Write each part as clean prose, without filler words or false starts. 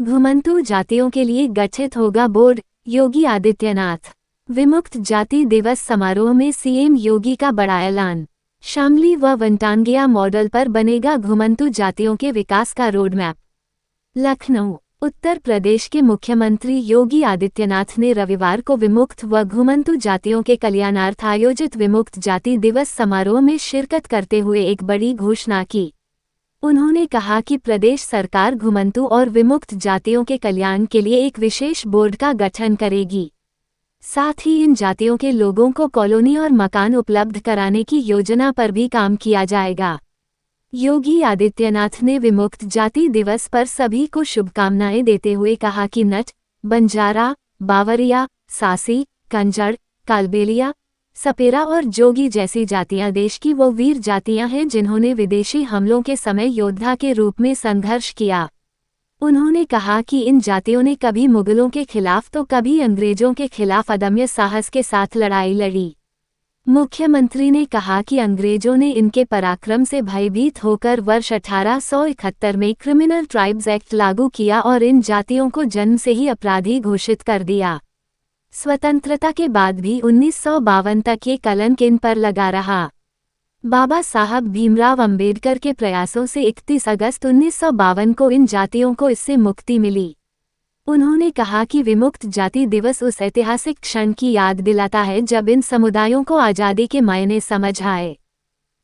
घुमंतू जातियों के लिए गठित होगा बोर्ड, योगी आदित्यनाथ। विमुक्त जाति दिवस समारोह में सीएम योगी का बड़ा ऐलान। शामली व वनटांगिया मॉडल पर बनेगा घुमंतू जातियों के विकास का रोडमैप। लखनऊ। उत्तर प्रदेश के मुख्यमंत्री योगी आदित्यनाथ ने रविवार को विमुक्त व घुमंतू जातियों के कल्याणार्थ आयोजित विमुक्त जाति दिवस समारोह में शिरकत करते हुए एक बड़ी घोषणा की। उन्होंने कहा कि प्रदेश सरकार घुमंतू और विमुक्त जातियों के कल्याण के लिए एक विशेष बोर्ड का गठन करेगी। साथ ही इन जातियों के लोगों को कॉलोनी और मकान उपलब्ध कराने की योजना पर भी काम किया जाएगा। योगी आदित्यनाथ ने विमुक्त जाति दिवस पर सभी को शुभकामनाएं देते हुए कहा कि नट, बंजारा, बावरिया, सासी, कंजड़, कालबेलिया, सपेरा और जोगी जैसी जातियां देश की वो वीर जातियां हैं जिन्होंने विदेशी हमलों के समय योद्धा के रूप में संघर्ष किया। उन्होंने कहा कि इन जातियों ने कभी मुगलों के खिलाफ तो कभी अंग्रेजों के खिलाफ अदम्य साहस के साथ लड़ाई लड़ी। मुख्यमंत्री ने कहा कि अंग्रेजों ने इनके पराक्रम से भयभीत होकर वर्ष 1871 में क्रिमिनल ट्राइब्स एक्ट लागू किया और इन जातियों को जन्म से ही अपराधी घोषित कर दिया। स्वतंत्रता के बाद भी 1952 तक ये कलंक इन पर लगा रहा। बाबा साहब भीमराव अंबेडकर के प्रयासों से 31 अगस्त 1952 को इन जातियों को इससे मुक्ति मिली। उन्होंने कहा कि विमुक्त जाति दिवस उस ऐतिहासिक क्षण की याद दिलाता है जब इन समुदायों को आज़ादी के मायने समझ आए।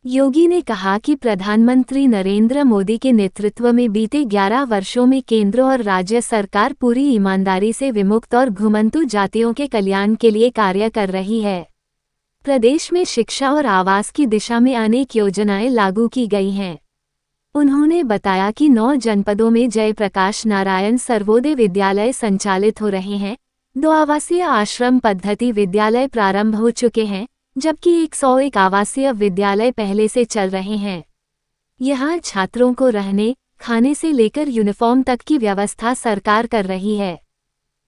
योगी ने कहा कि प्रधानमंत्री नरेंद्र मोदी के नेतृत्व में बीते 11 वर्षों में केंद्र और राज्य सरकार पूरी ईमानदारी से विमुक्त और घुमंतू जातियों के कल्याण के लिए कार्य कर रही है। प्रदेश में शिक्षा और आवास की दिशा में अनेक योजनाएं लागू की गई हैं। उन्होंने बताया कि 9 जनपदों में जयप्रकाश नारायण सर्वोदय विद्यालय संचालित हो रहे हैं, 2 आवासीय आश्रम पद्धति विद्यालय प्रारंभ हो चुके हैं, जबकि 101 आवासीय विद्यालय पहले से चल रहे हैं। यहाँ छात्रों को रहने, खाने से लेकर यूनिफॉर्म तक की व्यवस्था सरकार कर रही है।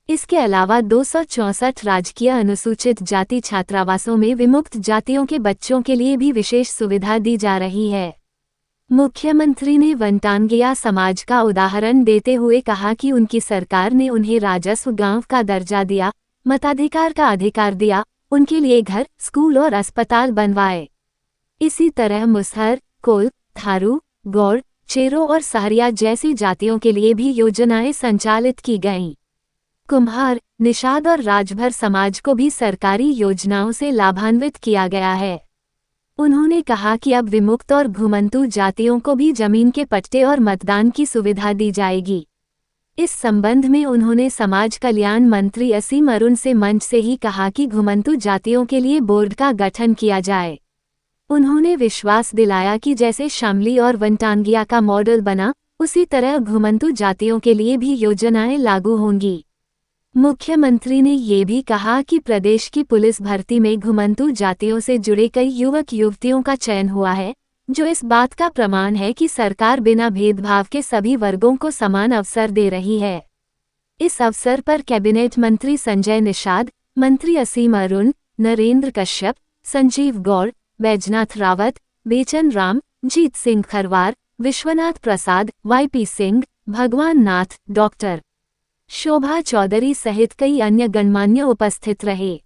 इसके अलावा 264 राजकीय अनुसूचित जाति छात्रावासों में विमुक्त जातियों के बच्चों के लिए भी विशेष सुविधा दी जा रही है। मुख्यमंत्री ने वनटांगिया समाज का उदाहरण देते हुए कहा कि उनकी सरकार ने उन्हें राजस्व गांव का दर्जा दिया, मताधिकार का अधिकार दिया, उनके लिए घर, स्कूल और अस्पताल बनवाए। इसी तरह मुसहर, कोल, थारू, गौड़, चेरो और सहरिया जैसी जातियों के लिए भी योजनाएं संचालित की गईं। कुम्हार, निषाद और राजभर समाज को भी सरकारी योजनाओं से लाभान्वित किया गया है। उन्होंने कहा कि अब विमुक्त और घुमंतू जातियों को भी जमीन के पट्टे और मतदान की सुविधा दी जाएगी। इस संबंध में उन्होंने समाज कल्याण मंत्री असीम अरुण से मंच से ही कहा कि घुमंतू जातियों के लिए बोर्ड का गठन किया जाए। उन्होंने विश्वास दिलाया कि जैसे शामली और वनटांगिया का मॉडल बना, उसी तरह घुमंतू जातियों के लिए भी योजनाएं लागू होंगी। मुख्यमंत्री ने ये भी कहा कि प्रदेश की पुलिस भर्ती में घुमंतू जातियों से जुड़े कई युवक युवतियों का चयन हुआ है, जो इस बात का प्रमाण है कि सरकार बिना भेदभाव के सभी वर्गों को समान अवसर दे रही है। इस अवसर पर कैबिनेट मंत्री संजय निषाद, मंत्री असीम अरुण, नरेंद्र कश्यप, संजीव गौड़, बैजनाथ रावत, बेचन राम, जीत सिंह खरवार, विश्वनाथ प्रसाद, YP सिंह, भगवान नाथ, डॉक्टर शोभा चौधरी सहित कई अन्य गणमान्य उपस्थित रहे।